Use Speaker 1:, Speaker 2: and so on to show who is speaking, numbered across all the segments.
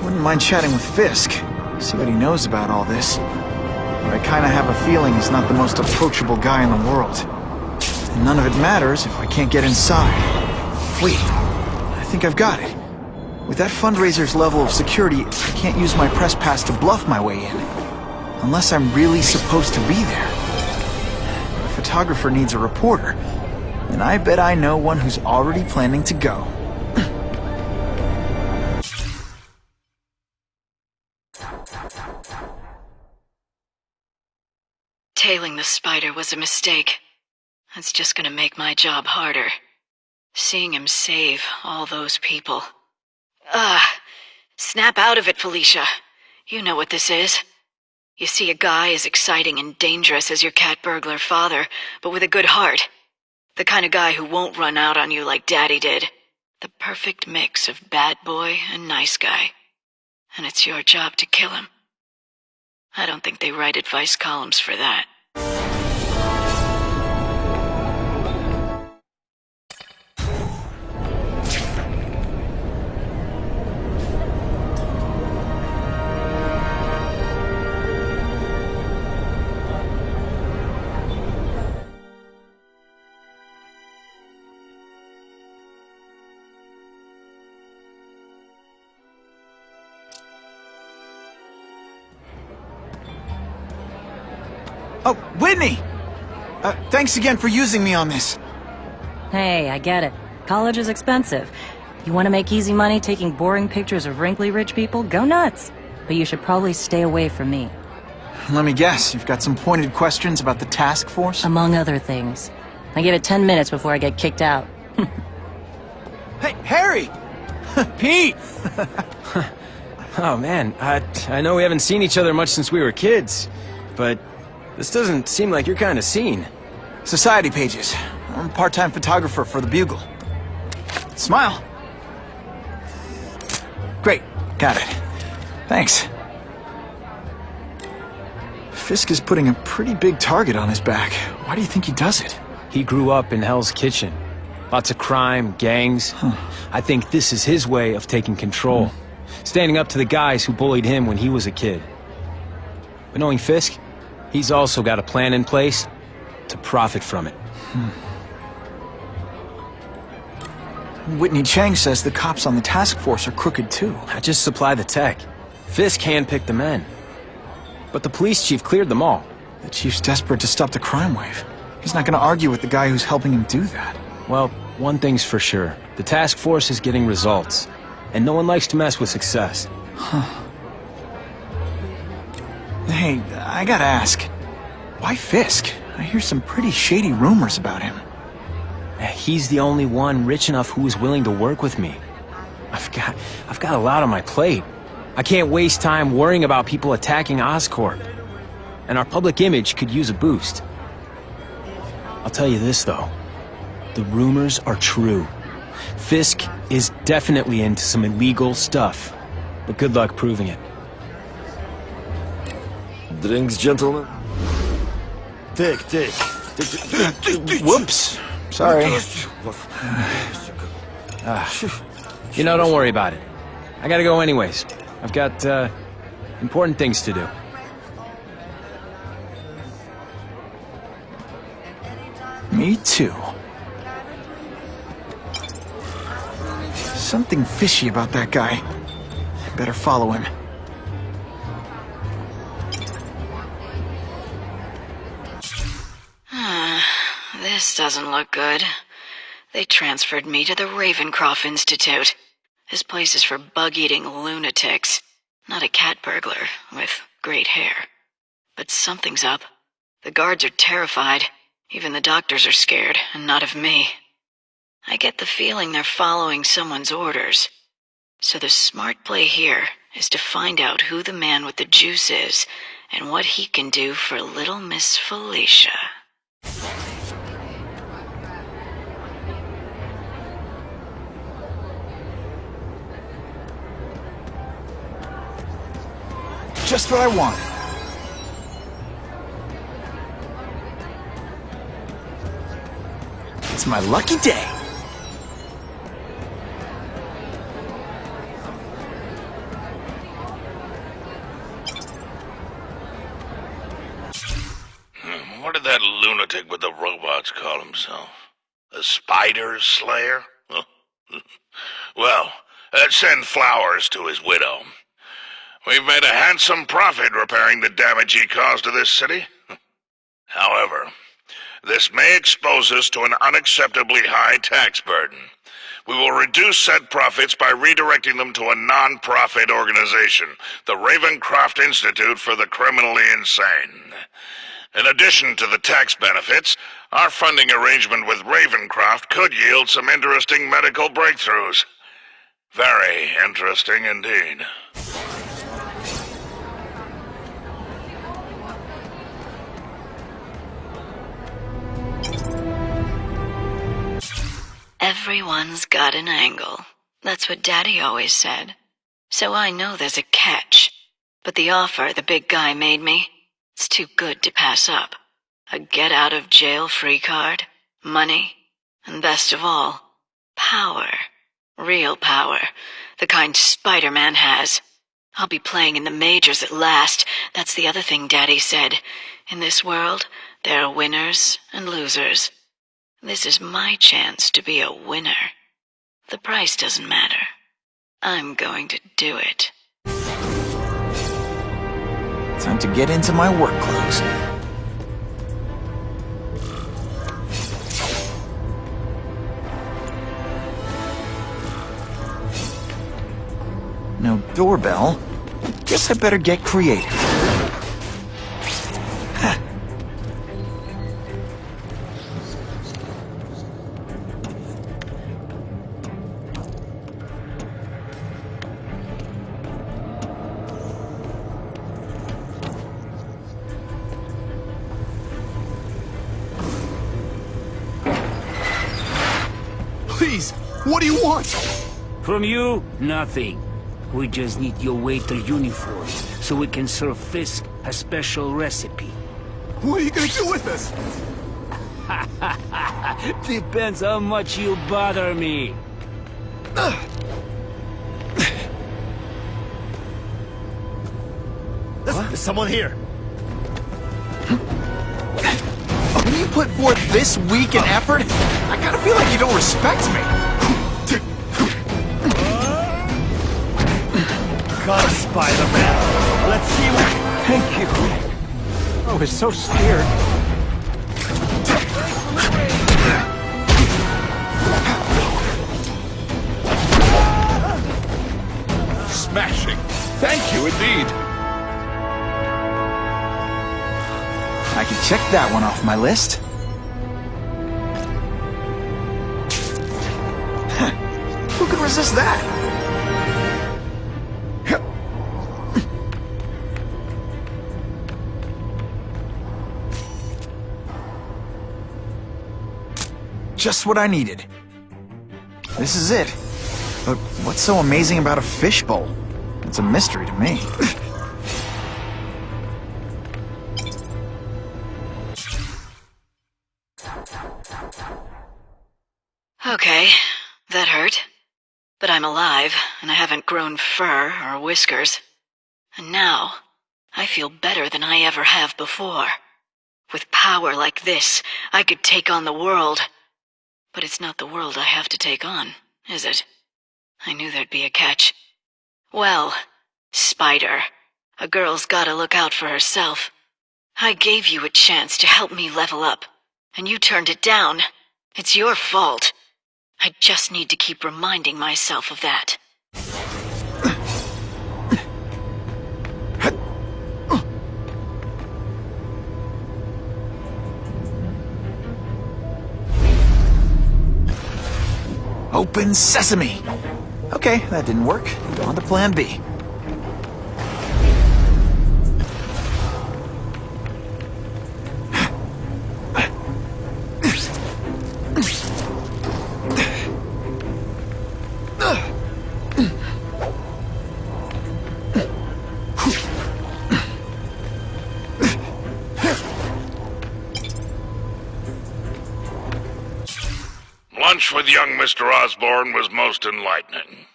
Speaker 1: Wouldn't mind chatting with Fisk, see what he knows about all this. But I kinda have a feeling he's not the most approachable guy in the world. And none of it matters if I can't get inside. Wait, I think I've got it. With that fundraiser's level of security, I can't use my press pass to bluff my way in. Unless I'm really supposed to be there. But a photographer needs a reporter, and I bet I know one who's already planning to go.
Speaker 2: Tailing the spider was a mistake. That's just gonna make my job harder. Seeing him save all those people. Snap out of it, Felicia. You know what this is. You see a guy as exciting and dangerous as your cat burglar father, but with a good heart. The kind of guy who won't run out on you like Daddy did. The perfect mix of bad boy and nice guy. And it's your job to kill him. I don't think they write advice columns for that.
Speaker 1: Oh, Whitney! Thanks again for using me on this.
Speaker 3: Hey, I get it. College is expensive. You want to make easy money taking boring pictures of wrinkly rich people? Go nuts! But you should probably stay away from me.
Speaker 1: Let me guess, you've got some pointed questions about the task force?
Speaker 3: Among other things. I give it 10 minutes before I get kicked out.
Speaker 1: Hey, Harry! Pete!
Speaker 4: Oh man, I know we haven't seen each other much since we were kids, but this doesn't seem like your kind of scene.
Speaker 1: Society pages. I'm a part-time photographer for the Bugle. Smile. Great, got it. Thanks. Fisk is putting a pretty big target on his back. Why do you think he does it?
Speaker 4: He grew up in Hell's Kitchen. Lots of crime, gangs. I think this is his way of taking control. Standing up to the guys who bullied him when he was a kid. But knowing Fisk, he's also got a plan in place to profit from it.
Speaker 1: Whitney Chang says the cops on the task force are crooked too.
Speaker 4: I just supply the tech. Fisk handpicked the men. But the police chief cleared them all.
Speaker 1: The chief's desperate to stop the crime wave. He's not gonna argue with the guy who's helping him do that.
Speaker 4: Well, one thing's for sure. The task force is getting results. And no one likes to mess with success.
Speaker 1: Hey, I gotta ask. Why Fisk? I hear some pretty shady rumors about him.
Speaker 4: He's the only one rich enough who is willing to work with me. I've got a lot on my plate. I can't waste time worrying about people attacking Oscorp. And our public image could use a boost. I'll tell you this, though. The rumors are true. Fisk is definitely into some illegal stuff. But good luck proving it.
Speaker 5: Drinks, gentlemen? Take.
Speaker 1: Whoops. Sorry.
Speaker 4: Don't worry about it. I gotta go anyways. I've got, important things to do.
Speaker 1: Me too. Something fishy about that guy. Better follow him.
Speaker 2: This doesn't look good. They transferred me to the Ravencroft Institute. This place is for bug-eating lunatics, not a cat burglar with great hair. But something's up. The guards are terrified. Even the doctors are scared, and not of me. I get the feeling they're following someone's orders. So the smart play here is to find out who the man with the juice is, and what he can do for little Miss Felicia.
Speaker 1: Just what I wanted. It's my lucky day.
Speaker 6: What did that lunatic with the robots call himself? A spider slayer? Well, let's send flowers to his widow. We've made a handsome profit repairing the damage he caused to this city. However, this may expose us to an unacceptably high tax burden. We will reduce said profits by redirecting them to a non-profit organization, the Ravencroft Institute for the Criminally Insane. In addition to the tax benefits, our funding arrangement with Ravencroft could yield some interesting medical breakthroughs. Very interesting indeed.
Speaker 2: Everyone's got an angle. That's what Daddy always said. So I know there's a catch. But the offer the big guy made me, it's too good to pass up. A get-out-of-jail-free card, money, and best of all, power. Real power. The kind Spiderman has. I'll be playing in the majors at last. That's the other thing Daddy said. In this world, there are winners and losers. This is my chance to be a winner. The price doesn't matter. I'm going to do it.
Speaker 1: Time to get into my work clothes. No doorbell. Guess I better get creative.
Speaker 7: Please, what do you want?
Speaker 8: From you, nothing. We just need your waiter uniform, so we can serve Fisk a special recipe.
Speaker 7: What are you gonna do with us?
Speaker 8: Depends how much you bother me.
Speaker 7: Listen, there's someone here.
Speaker 1: When you put forth this week and effort, I kinda feel like you don't respect me.
Speaker 7: Come, Spider-Man. Let's see what...
Speaker 1: Thank you. I was so scared.
Speaker 7: Smashing. Thank you indeed.
Speaker 1: I can check that one off my list. Who could resist that? Just what I needed. This is it. But what's so amazing about a fishbowl? It's a mystery to me.
Speaker 2: Okay, that hurt. But I'm alive, and I haven't grown fur or whiskers. And now, I feel better than I ever have before. With power like this, I could take on the world. But it's not the world I have to take on, is it? I knew there'd be a catch. Well, Spider, a girl's gotta look out for herself. I gave you a chance to help me level up, and you turned it down. It's your fault. I just need to keep reminding myself of that.
Speaker 1: Open sesame! Okay, that didn't work. On to plan B.
Speaker 6: lunch with young Mr. Osborn was most enlightening.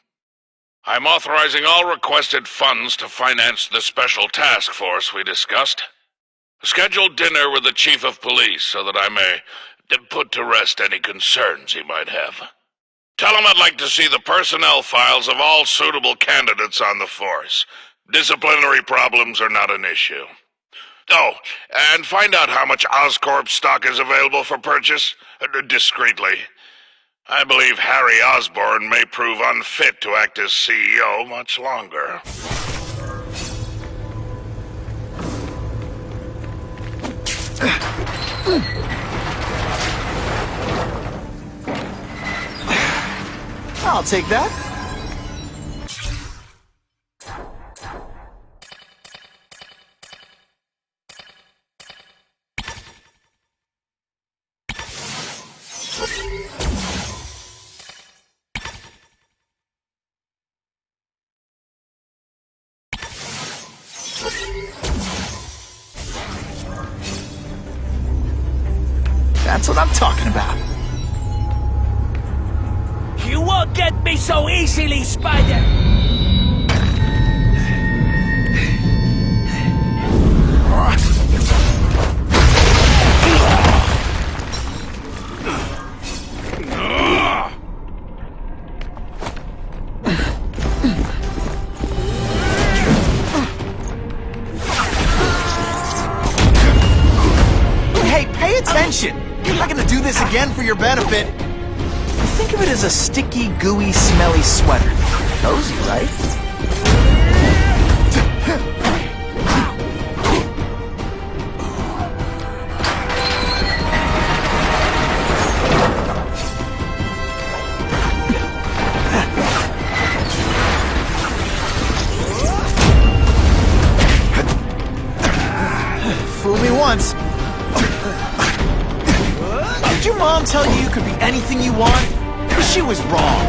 Speaker 6: I'm authorizing all requested funds to finance the special task force we discussed. Schedule dinner with the chief of police so that I may put to rest any concerns he might have. Tell him I'd like to see the personnel files of all suitable candidates on the force. Disciplinary problems are not an issue. Oh, and find out how much Oscorp stock is available for purchase, discreetly. I believe Harry Osborn may prove unfit to act as CEO much longer.
Speaker 1: I'll take that. That's what I'm talking about.
Speaker 8: You won't get me so easily, Spider!
Speaker 1: Hey, pay attention! I'm not gonna do this again for your benefit. Think of it as a sticky, gooey, smelly sweater. Cozy, right? Fool me once. Did your mom tell you you could be anything you want? She was wrong.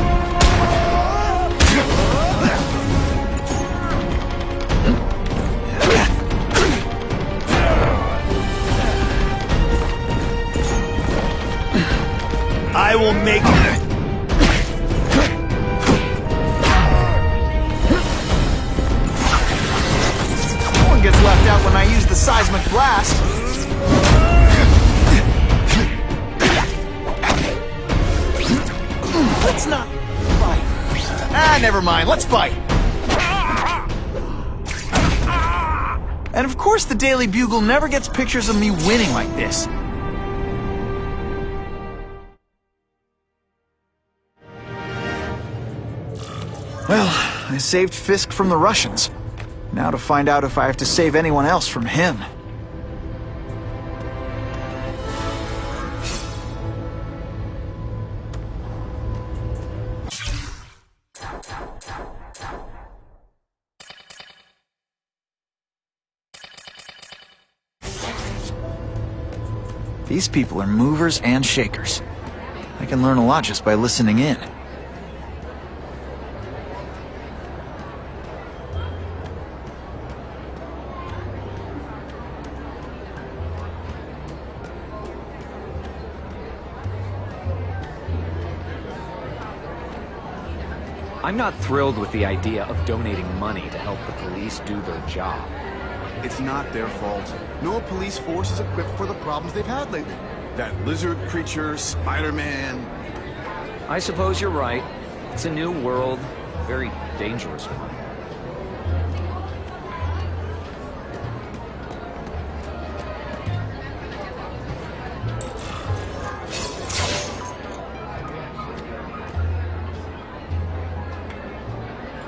Speaker 7: I will make it.
Speaker 1: No one gets left out when I use the seismic blast. Let's not fight. Ah, never mind. Let's fight. And of course the Daily Bugle never gets pictures of me winning like this. Well, I saved Fisk from the Russians. Now to find out if I have to save anyone else from him. These people are movers and shakers. I can learn a lot just by listening in.
Speaker 9: I'm not thrilled with the idea of donating money to help the police do their job.
Speaker 10: It's not their fault. No police force is equipped for the problems they've had lately. That lizard creature, Spiderman.
Speaker 9: I suppose you're right. It's a new world, a very dangerous one.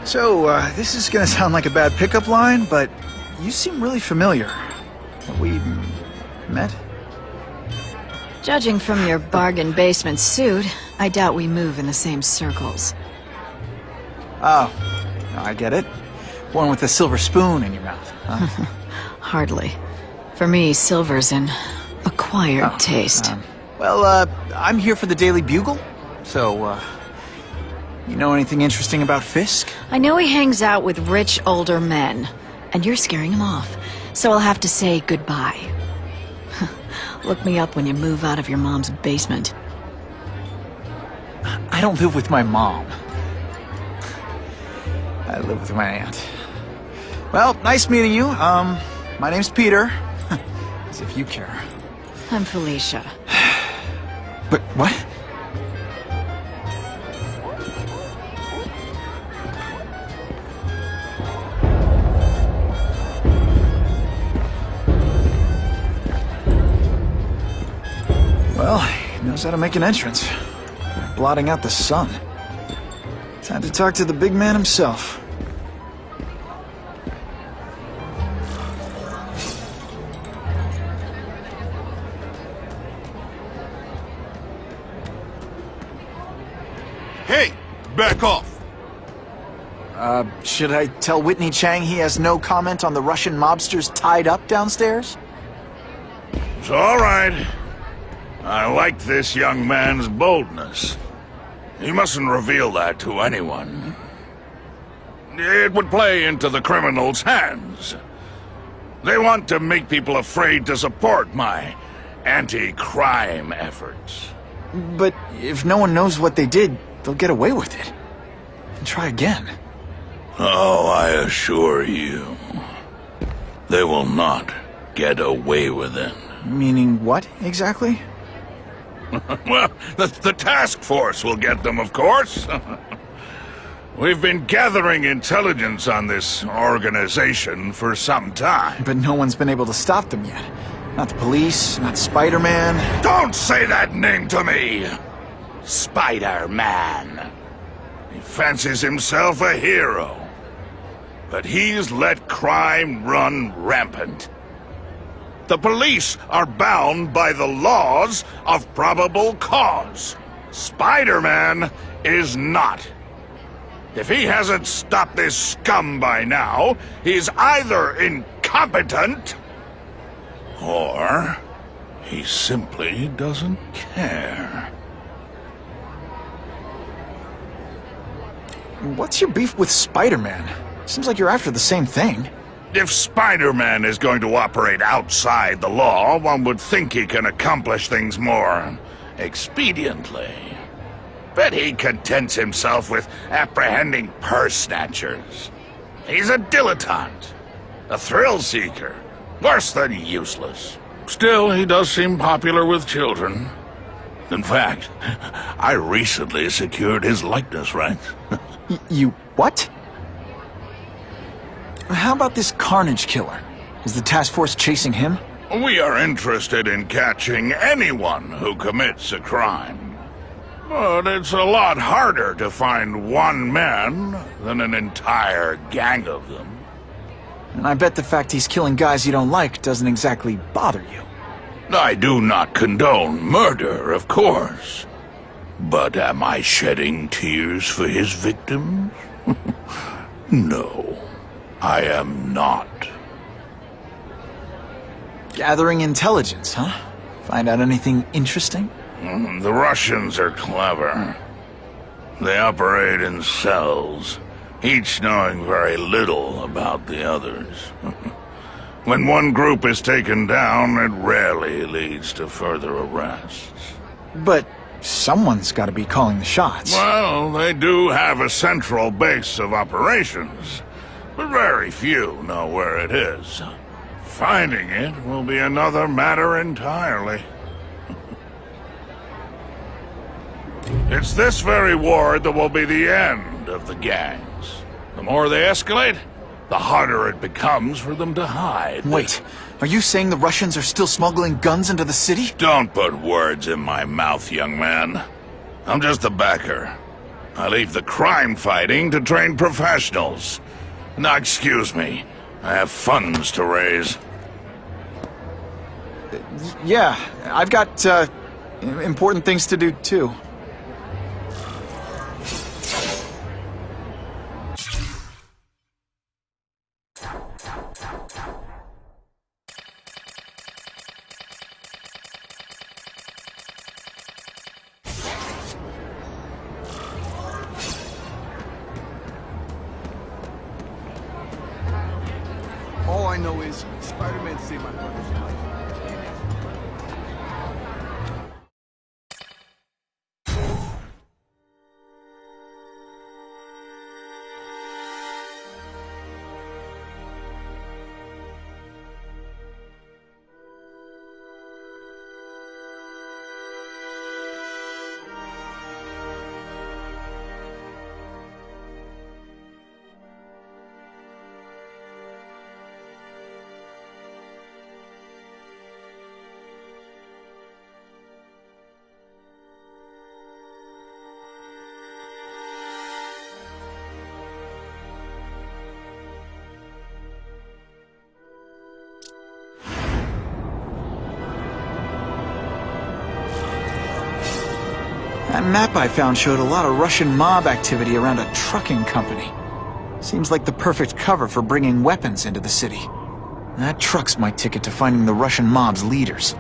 Speaker 1: So, this is gonna sound like a bad pickup line, but you seem really familiar. Have we met?
Speaker 2: Judging from your bargain basement suit, I doubt we move in the same circles.
Speaker 1: Oh, I get it. One with a silver spoon in your mouth, huh?
Speaker 2: Hardly. For me, silver's an acquired taste.
Speaker 1: Well, I'm here for the Daily Bugle, so, you know anything interesting about Fisk?
Speaker 2: I know he hangs out with rich older men, and you're scaring him off, so I'll have to say goodbye. Look me up when you move out of your mom's basement.
Speaker 1: don't live with my mom. I live with my aunt. Well, nice meeting you. My name's Peter. As if you care.
Speaker 2: I'm Felicia.
Speaker 1: But what? Well, he knows how to make an entrance. Blotting out the sun. Time to talk to the big man himself.
Speaker 10: Hey, back off.
Speaker 1: Should I tell Whitney Chang he has no comment on the Russian mobsters tied up downstairs?
Speaker 6: It's all right. I like this young man's boldness. He mustn't reveal that to anyone. It would play into the criminals' hands. They want to make people afraid to support my anti-crime efforts.
Speaker 1: But if no one knows what they did, they'll get away with it. And try again.
Speaker 6: Oh, I assure you, they will not get away with it.
Speaker 1: Meaning what, exactly?
Speaker 6: Well, the task force will get them, of course. We've been gathering intelligence on this organization for some time.
Speaker 1: But no one's been able to stop them yet. Not the police, not Spiderman.
Speaker 6: Don't say that name to me! Spider-Man. He fancies himself a hero. But he's let crime run rampant. The police are bound by the laws of probable cause. Spider-Man is not. If he hasn't stopped this scum by now, he's either incompetent or he simply doesn't care.
Speaker 1: What's your beef with Spider-Man? Seems like you're after the same thing.
Speaker 6: If Spider-Man is going to operate outside the law, one would think he can accomplish things more expediently. But he contents himself with apprehending purse snatchers. He's a dilettante, a thrill-seeker, worse than useless. Still, he does seem popular with children. In fact, I recently secured his likeness rights.
Speaker 1: You what? How about this Carnage Killer? Is the task force chasing him?
Speaker 6: We are interested in catching anyone who commits a crime. But it's a lot harder to find one man than an entire gang of them.
Speaker 1: And I bet the fact he's killing guys you don't like doesn't exactly bother you.
Speaker 6: I do not condone murder, of course. But am I shedding tears for his victims? No, I am not.
Speaker 1: Gathering intelligence, huh? Find out anything interesting?
Speaker 6: The Russians are clever. They operate in cells, each knowing very little about the others. When one group is taken down, it rarely leads to further arrests.
Speaker 1: But someone's got to be calling the shots.
Speaker 6: Well, they do have a central base of operations, but very few know where it is. Finding it will be another matter entirely. It's this very war that will be the end of the gangs. The more they escalate, the harder it becomes for them to hide.
Speaker 1: Wait, are you saying the Russians are still smuggling guns into the city?
Speaker 6: Don't put words in my mouth, young man. I'm just a backer. I leave the crime fighting to trained professionals. Now, excuse me. I have funds to raise.
Speaker 1: Yeah, I've got, important things to do, too.
Speaker 10: All I know is Spider-Man saved my brother's life.
Speaker 1: That map I found showed a lot of Russian mob activity around a trucking company. Seems like the perfect cover for bringing weapons into the city. That truck's my ticket to finding the Russian mob's leaders.